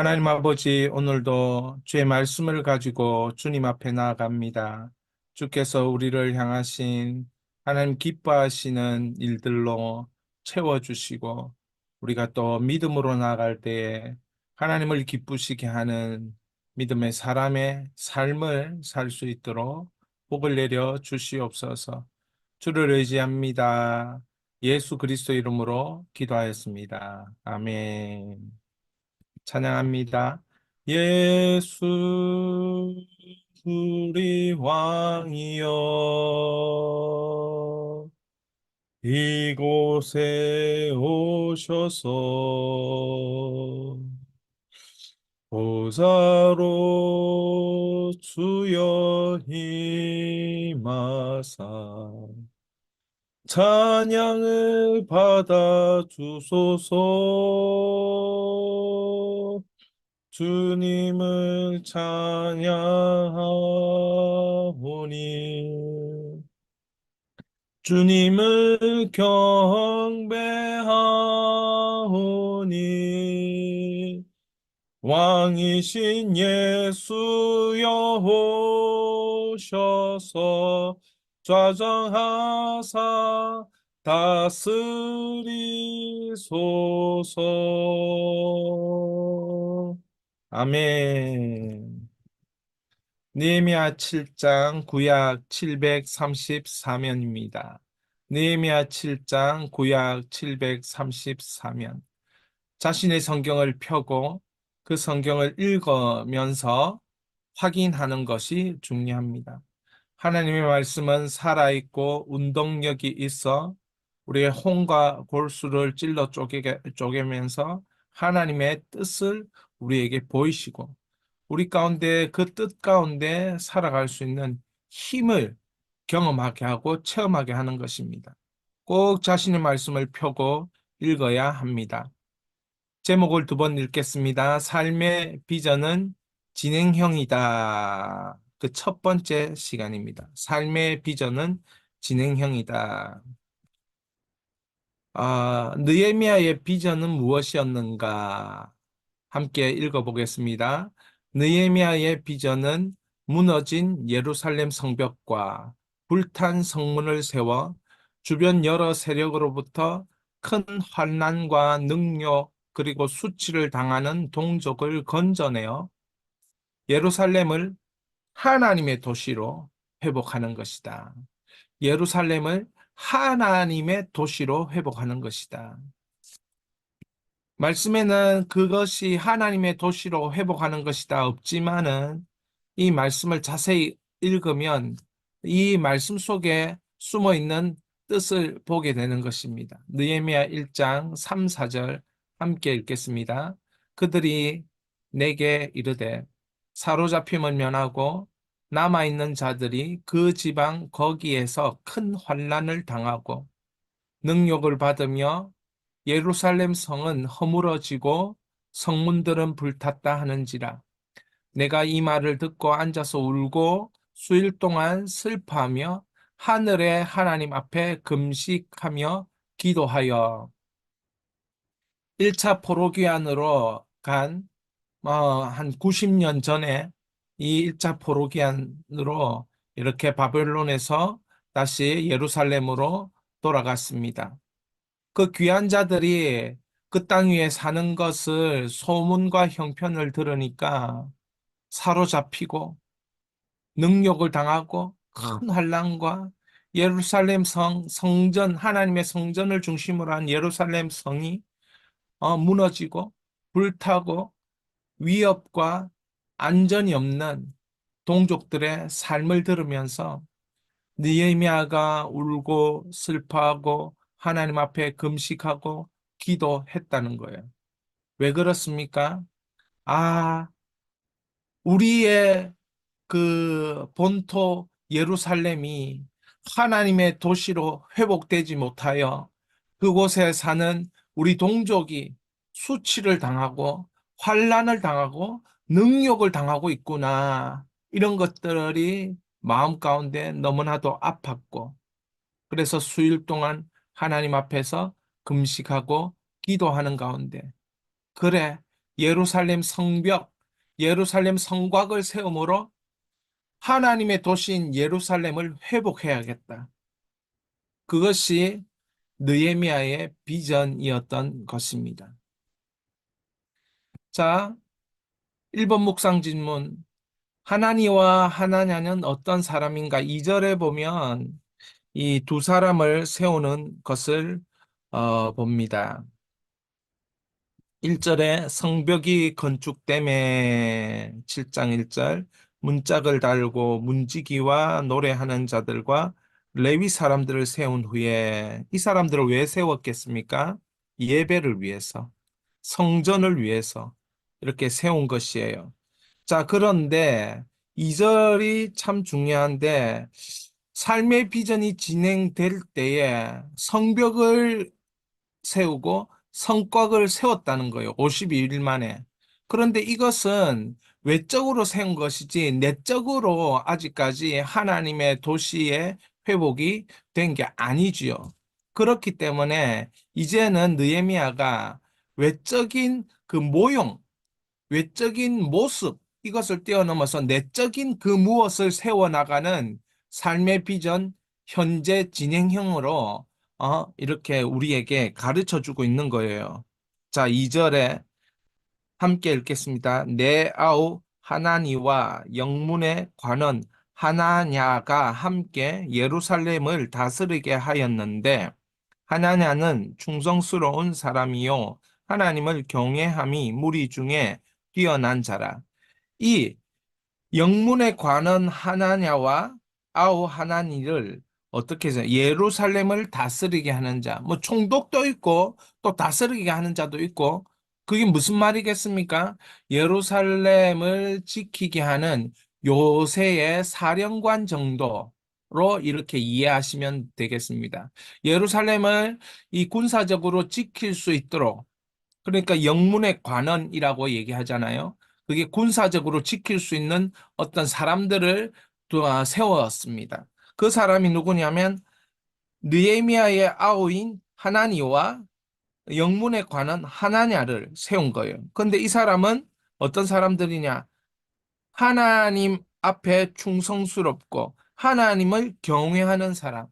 하나님 아버지, 오늘도 주의 말씀을 가지고 주님 앞에 나아갑니다. 주께서 우리를 향하신 하나님 기뻐하시는 일들로 채워주시고, 우리가 또 믿음으로 나아갈 때에 하나님을 기쁘시게 하는 믿음의 사람의 삶을 살 수 있도록 복을 내려 주시옵소서. 주를 의지합니다. 예수 그리스도 이름으로 기도하였습니다. 아멘. 찬양합니다. 예수 우리 왕이여 이곳에 오셔서 보좌로 주여 임하사 찬양을 받아 주소서. 주님을 찬양하오니 주님을 경배하오니 왕이신 예수여 오셔서 좌정하사 다스리소서. 아멘. 느헤미야 7장 구약 734면입니다. 느헤미야 7장 구약 734면. 자신의 성경을 펴고 그 성경을 읽으면서 확인하는 것이 중요합니다. 하나님의 말씀은 살아있고 운동력이 있어 우리의 혼과 골수를 찔러 쪼개면서 하나님의 뜻을 우리에게 보이시고 우리 가운데 그 뜻 가운데 살아갈 수 있는 힘을 경험하게 하고 체험하게 하는 것입니다. 꼭 자신의 말씀을 펴고 읽어야 합니다. 제목을 두 번 읽겠습니다. 삶의 비전은 진행형이다. 그 첫 번째 시간입니다. 삶의 비전은 진행형이다. 느헤미야의 비전은 무엇이었는가? 함께 읽어보겠습니다. 느헤미야의 비전은 무너진 예루살렘 성벽과 불탄 성문을 세워 주변 여러 세력으로부터 큰 환난과 능욕 그리고 수치를 당하는 동족을 건져내어 예루살렘을 하나님의 도시로 회복하는 것이다. 예루살렘을 하나님의 도시로 회복하는 것이다. 말씀에는 그것이 하나님의 도시로 회복하는 것이다 없지만은 이 말씀을 자세히 읽으면 이 말씀 속에 숨어 있는 뜻을 보게 되는 것입니다. 느헤미야 1장 3, 4절 함께 읽겠습니다. 그들이 내게 이르되 사로잡힘을 면하고 남아있는 자들이 그 지방 거기에서 큰 환난을 당하고 능욕을 받으며 예루살렘 성은 허물어지고 성문들은 불탔다 하는지라. 내가 이 말을 듣고 앉아서 울고 수일 동안 슬퍼하며 하늘의 하나님 앞에 금식하며 기도하여 1차 포로기한으로 간 한 90년 전에 이 1차 포로기한으로 이렇게 바벨론에서 다시 예루살렘으로 돌아갔습니다. 그 귀한 자들이 그 땅 위에 사는 것을 소문과 형편을 들으니까 사로잡히고 능욕을 당하고 큰 환난과 예루살렘 성전, 하나님의 성전을 중심으로 한 예루살렘 성이 무너지고 불타고 위협과 안전이 없는 동족들의 삶을 들으면서 느헤미야가 울고 슬퍼하고 하나님 앞에 금식하고 기도했다는 거예요. 왜 그렇습니까? 아, 우리의 그 본토 예루살렘이 하나님의 도시로 회복되지 못하여 그곳에 사는 우리 동족이 수치를 당하고 환난을 당하고 능욕을 당하고 있구나. 이런 것들이 마음 가운데 너무나도 아팠고 그래서 수일 동안 하나님 앞에서 금식하고 기도하는 가운데 그래, 예루살렘 성벽, 예루살렘 성곽을 세움으로 하나님의 도시인 예루살렘을 회복해야겠다. 그것이 느헤미야의 비전이었던 것입니다. 자, 1번 묵상 질문. 하나니와 하나냐는 어떤 사람인가? 2절에 보면 이 두 사람을 세우는 것을 봅니다. 1절에 성벽이 건축됨에 7장 1절 문짝을 달고 문지기와 노래하는 자들과 레위 사람들을 세운 후에 이 사람들을 왜 세웠겠습니까? 예배를 위해서, 성전을 위해서 이렇게 세운 것이에요. 자, 그런데 2절이 참 중요한데 삶의 비전이 진행될 때에 성벽을 세우고 성곽을 세웠다는 거예요. 52일 만에. 그런데 이것은 외적으로 세운 것이지 내적으로 아직까지 하나님의 도시의 회복이 된 게 아니지요. 그렇기 때문에 이제는 느헤미야가 외적인 그 모형, 외적인 모습, 이것을 뛰어넘어서 내적인 그 무엇을 세워나가는 삶의 비전, 현재 진행형으로 이렇게 우리에게 가르쳐 주고 있는 거예요. 자, 2절에 함께 읽겠습니다. 네 아우 하나니와 영문의 관원 하나냐가 함께 예루살렘을 다스리게 하였는데 하나냐는 충성스러운 사람이요 하나님을 경외함이 무리 중에 뛰어난 자라. 이 영문에 관한 하나냐와 아우 하나니를 어떻게 해서 예루살렘을 다스리게 하는 자, 뭐 총독도 있고 또 다스리게 하는 자도 있고 그게 무슨 말이겠습니까? 예루살렘을 지키게 하는 요새의 사령관 정도로 이렇게 이해하시면 되겠습니다. 예루살렘을 이 군사적으로 지킬 수 있도록 그러니까 영문의 관원이라고 얘기하잖아요. 그게 군사적으로 지킬 수 있는 어떤 사람들을 또 세웠습니다. 그 사람이 누구냐면 느헤미야의 아우인 하나니와 영문의 관원 하나냐를 세운 거예요. 근데 이 사람은 어떤 사람들이냐? 하나님 앞에 충성스럽고 하나님을 경외하는 사람.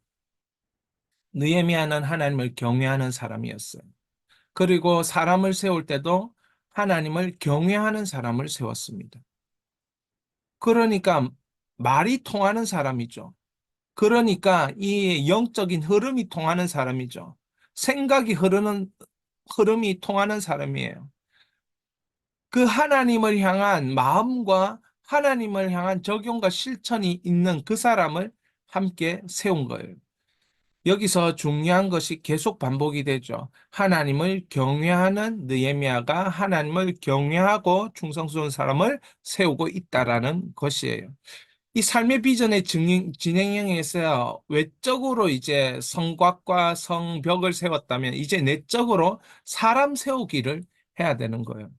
느헤미야는 하나님을 경외하는 사람이었어요. 그리고 사람을 세울 때도 하나님을 경외하는 사람을 세웠습니다. 그러니까 말이 통하는 사람이죠. 그러니까 이 영적인 흐름이 통하는 사람이죠. 생각이 흐름이 통하는 사람이에요. 그 하나님을 향한 마음과 하나님을 향한 적용과 실천이 있는 그 사람을 함께 세운 거예요. 여기서 중요한 것이 계속 반복이 되죠. 하나님을 경외하는 느헤미야가 하나님을 경외하고 충성스러운 사람을 세우고 있다라는 것이에요. 이 삶의 비전의 진행형에서 외적으로 이제 성곽과 성벽을 세웠다면 이제 내적으로 사람 세우기를 해야 되는 거예요.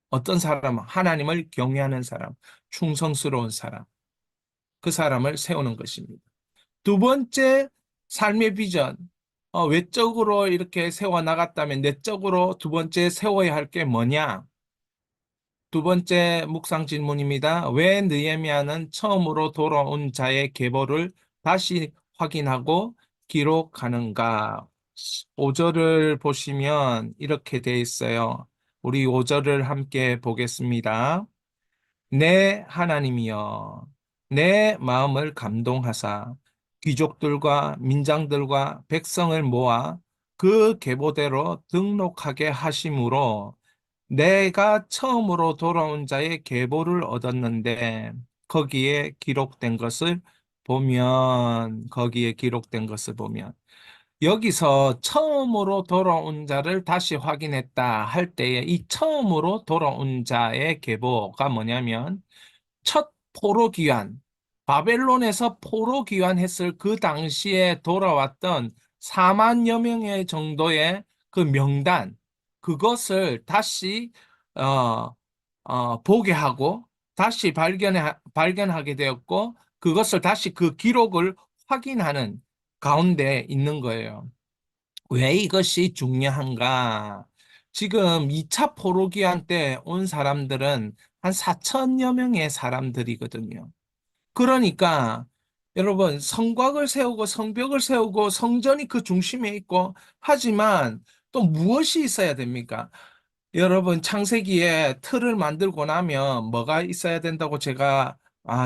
어떤 사람? 하나님을 경외하는 사람, 충성스러운 사람, 그 사람을 세우는 것입니다. 두 번째 삶의 비전, 외적으로 이렇게 세워 나갔다면 내적으로 두 번째 세워야 할 게 뭐냐? 두 번째 묵상 질문입니다. 왜 느헤미야는 처음으로 돌아온 자의 계보를 다시 확인하고 기록하는가? 5절을 보시면 이렇게 돼 있어요. 우리 5절을 함께 보겠습니다. 내 하나님이여, 내 마음을 감동하사 귀족들과 민장들과 백성을 모아 그 계보대로 등록하게 하심으로 내가 처음으로 돌아온 자의 계보를 얻었는데 거기에 기록된 것을 보면 여기서 처음으로 돌아온 자를 다시 확인했다 할 때에 이 처음으로 돌아온 자의 계보가 뭐냐면 첫 포로 귀환, 바벨론에서 포로 귀환했을 그 당시에 돌아왔던 4만여 명의 정도의 그 명단, 그것을 다시 어, 보게 하고 다시 발견하게 되었고 그것을 다시 그 기록을 확인하는 가운데 있는 거예요. 왜 이것이 중요한가? 지금 2차 포로기한 때 온 사람들은 한 4천여 명의 사람들이거든요. 그러니까 여러분 성곽을 세우고 성벽을 세우고 성전이 그 중심에 있고 하지만 또 무엇이 있어야 됩니까? 여러분, 창세기에 틀을 만들고 나면 뭐가 있어야 된다고 제가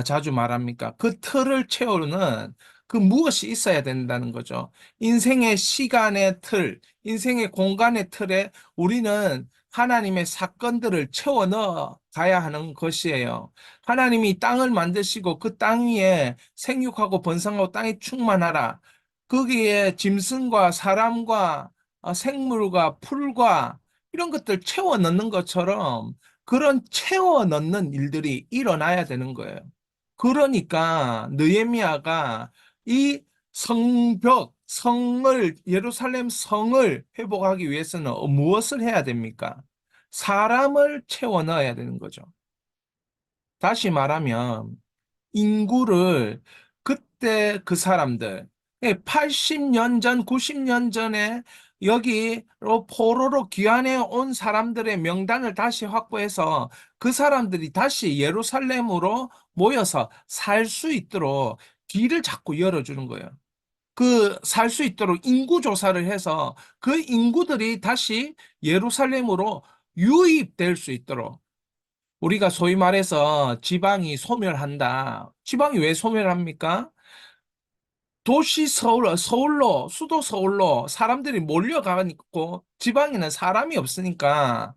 자주 말합니까? 그 틀을 채우는 그 무엇이 있어야 된다는 거죠. 인생의 시간의 틀, 인생의 공간의 틀에 우리는 하나님의 사건들을 채워 넣어 가야 하는 것이에요. 하나님이 땅을 만드시고 그 땅 위에 생육하고 번성하고 땅이 충만하라. 거기에 짐승과 사람과 생물과 풀과 이런 것들 채워 넣는 것처럼 그런 채워 넣는 일들이 일어나야 되는 거예요. 그러니까 느헤미야가 이 성벽, 성을 예루살렘 성을 회복하기 위해서는 무엇을 해야 됩니까? 사람을 채워 넣어야 되는 거죠. 다시 말하면 인구를 그때 그 사람들 80년 전, 90년 전에 여기로 포로로 귀환해 온 사람들의 명단을 다시 확보해서 그 사람들이 다시 예루살렘으로 모여서 살 수 있도록 길을 자꾸 열어주는 거예요. 그 살 수 있도록 인구 조사를 해서 그 인구들이 다시 예루살렘으로 유입될 수 있도록 우리가 소위 말해서 지방이 소멸한다. 지방이 왜 소멸합니까? 도시 서울로, 수도 서울로 사람들이 몰려가고 지방에는 사람이 없으니까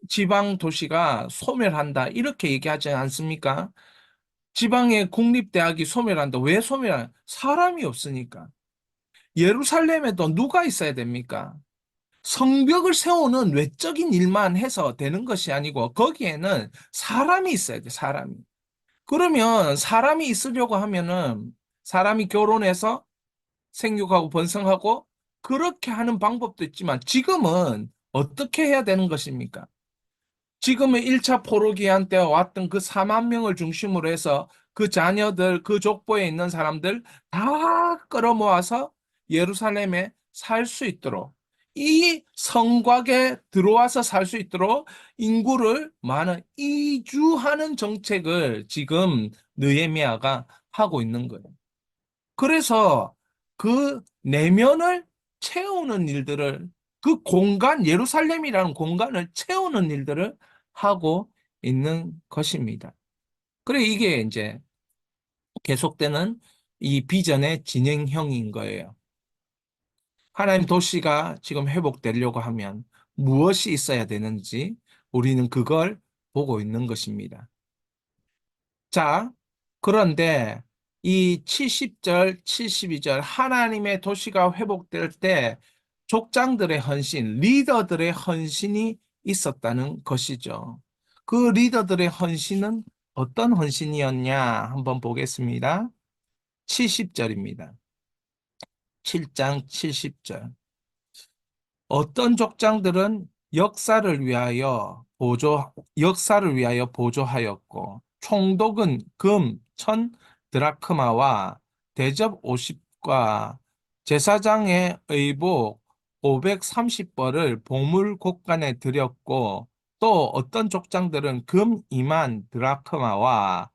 지방 도시가 소멸한다. 이렇게 얘기하지 않습니까? 지방의 국립대학이 소멸한다. 왜 소멸한다? 사람이 없으니까. 예루살렘에도 누가 있어야 됩니까? 성벽을 세우는 외적인 일만 해서 되는 것이 아니고 거기에는 사람이 있어야 돼, 사람이. 그러면 사람이 있으려고 하면은 사람이 결혼해서 생육하고 번성하고 그렇게 하는 방법도 있지만 지금은 어떻게 해야 되는 것입니까? 지금은 1차 포로기한 때 왔던 그 4만 명을 중심으로 해서 그 자녀들, 그 족보에 있는 사람들 다 끌어모아서 예루살렘에 살 수 있도록 이 성곽에 들어와서 살 수 있도록 인구를 많은 이주하는 정책을 지금 느헤미야가 하고 있는 거예요. 그래서 그 내면을 채우는 일들을 그 공간, 예루살렘이라는 공간을 채우는 일들을 하고 있는 것입니다. 그래, 이게 이제 계속되는 이 비전의 진행형인 거예요. 하나님 도시가 지금 회복되려고 하면 무엇이 있어야 되는지 우리는 그걸 보고 있는 것입니다. 자, 그런데 이 70절, 72절 하나님의 도시가 회복될 때 족장들의 헌신, 리더들의 헌신이 있었다는 것이죠. 그 리더들의 헌신은 어떤 헌신이었냐 한번 보겠습니다. 70절입니다. 7장 70절. 어떤 족장들은 역사를 위하여 보조하였고, 총독은 금 1000 드라크마와 대접 50과 제사장의 의복 530벌을 보물 곳간에 드렸고, 또 어떤 족장들은 금 2만 드라크마와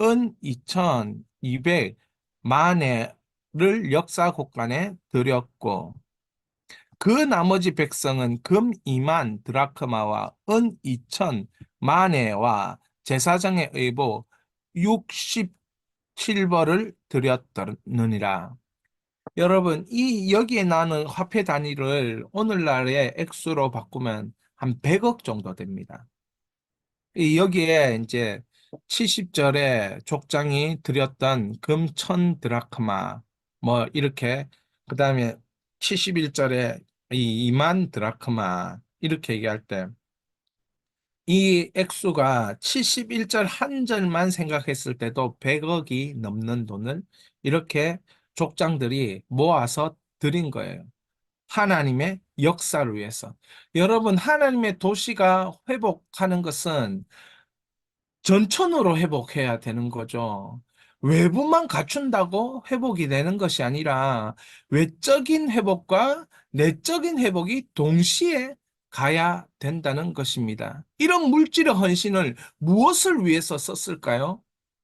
은 2200 마네를 역사 곳간에 드렸고, 그 나머지 백성은 금 2만 드라크마와 은 2천 마네와 제사장의 의복 67벌을 드렸느니라. 여러분, 이 여기에 나는 화폐 단위를 오늘날의 액수로 바꾸면 한 100억 정도 됩니다. 이 여기에 이제 70절에 족장이 드렸던 금 1000 드라크마 뭐 이렇게 그다음에 71절에 이 2만 드라크마 이렇게 얘기할 때 이 액수가 71절 한 절만 생각했을 때도 100억이 넘는 돈을 이렇게 족장들이 모아서 드린 거예요. 하나님의 역사를 위해서. 여러분, 하나님의 도시가 회복하는 것은 전천후로 회복해야 되는 거죠. 외부만 갖춘다고 회복이 되는 것이 아니라 외적인 회복과 내적인 회복이 동시에 가야 된다는 것입니다. 이런 물질의 헌신을 무엇을 위해서 썼을까요?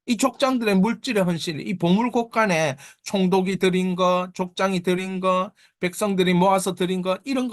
이 족장들의 물질의 헌신, 이 보물곳간에 총독이 드린 것, 족장이 드린 것, 백성들이 모아서 드린 것, 이런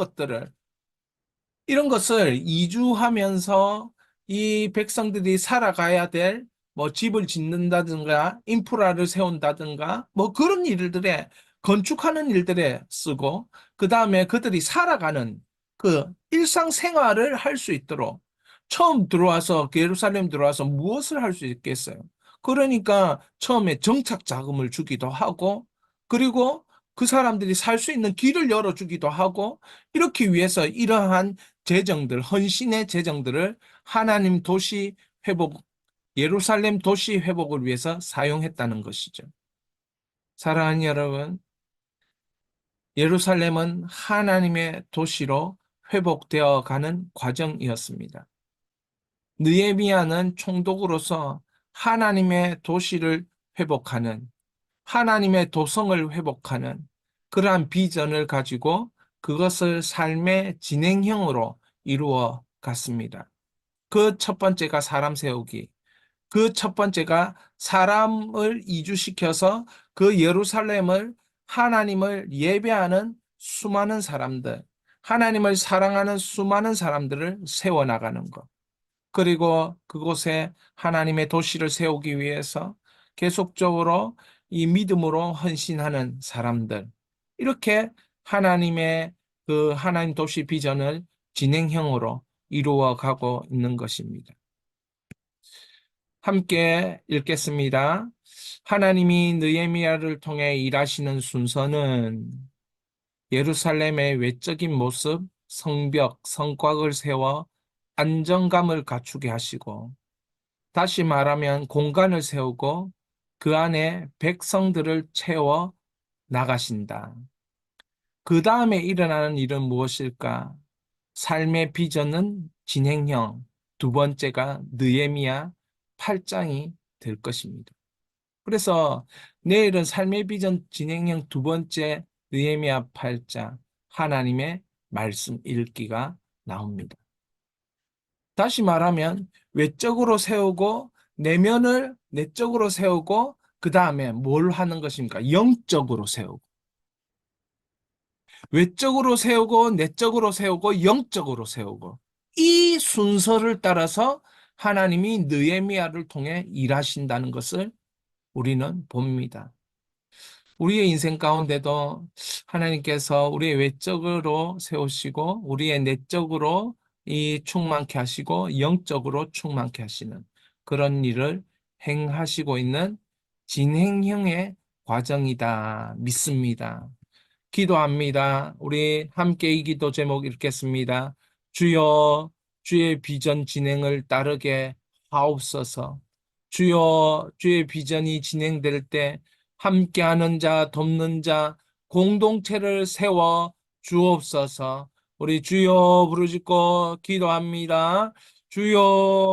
것을 이주하면서 이 백성들이 살아가야 될 뭐 집을 짓는다든가 인프라를 세운다든가 뭐 그런 일들에 건축하는 일들에 쓰고 그 다음에 그들이 살아가는 그 일상생활을 할 수 있도록 처음 들어와서 그 예루살렘 들어와서 무엇을 할 수 있겠어요? 그러니까 처음에 정착 자금을 주기도 하고 그리고 그 사람들이 살 수 있는 길을 열어주기도 하고 이렇게 위해서 이러한 재정들, 헌신의 재정들을 하나님 도시 회복, 예루살렘 도시 회복을 위해서 사용했다는 것이죠. 사랑하는 여러분, 예루살렘은 하나님의 도시로 회복되어 가는 과정이었습니다. 느헤미야는 총독으로서 하나님의 도시를 회복하는, 하나님의 도성을 회복하는 그러한 비전을 가지고 그것을 삶의 진행형으로 이루어 갔습니다. 그 첫 번째가 사람 세우기. 그 첫 번째가 사람을 이주시켜서 그 예루살렘을 하나님을 예배하는 수많은 사람들, 하나님을 사랑하는 수많은 사람들을 세워나가는 것. 그리고 그곳에 하나님의 도시를 세우기 위해서 계속적으로 이 믿음으로 헌신하는 사람들. 이렇게 하나님의 그 하나님 도시 비전을 진행형으로 이루어 가고 있는 것입니다. 함께 읽겠습니다. 하나님이 느헤미야를 통해 일하시는 순서는 예루살렘의 외적인 모습, 성벽, 성곽을 세워 안정감을 갖추게 하시고 다시 말하면 공간을 세우고 그 안에 백성들을 채워 나가신다. 그 다음에 일어나는 일은 무엇일까? 삶의 비전은 진행형, 두 번째가 느헤미야 8장이 될 것입니다. 그래서 내일은 삶의 비전 진행형 두 번째 느헤미야 8장 하나님의 말씀 읽기가 나옵니다. 다시 말하면 외적으로 세우고 내적으로 세우고 그 다음에 뭘 하는 것입니까? 영적으로 세우고 외적으로 세우고 내적으로 세우고 영적으로 세우고 이 순서를 따라서 하나님이 느헤미야를 통해 일하신다는 것을 우리는 봅니다. 우리의 인생 가운데도 하나님께서 우리의 외적으로 세우시고 우리의 내적으로 이 충만케 하시고 영적으로 충만케 하시는 그런 일을 행하시고 있는 진행형의 과정이다 믿습니다. 기도합니다. 우리 함께 이 기도 제목 읽겠습니다. 주여, 주의 비전 진행을 따르게 하옵소서. 주여, 주의 비전이 진행될 때 함께하는 자, 돕는 자, 공동체를 세워 주옵소서. 우리 주여 부르짖고 기도합니다. 주여.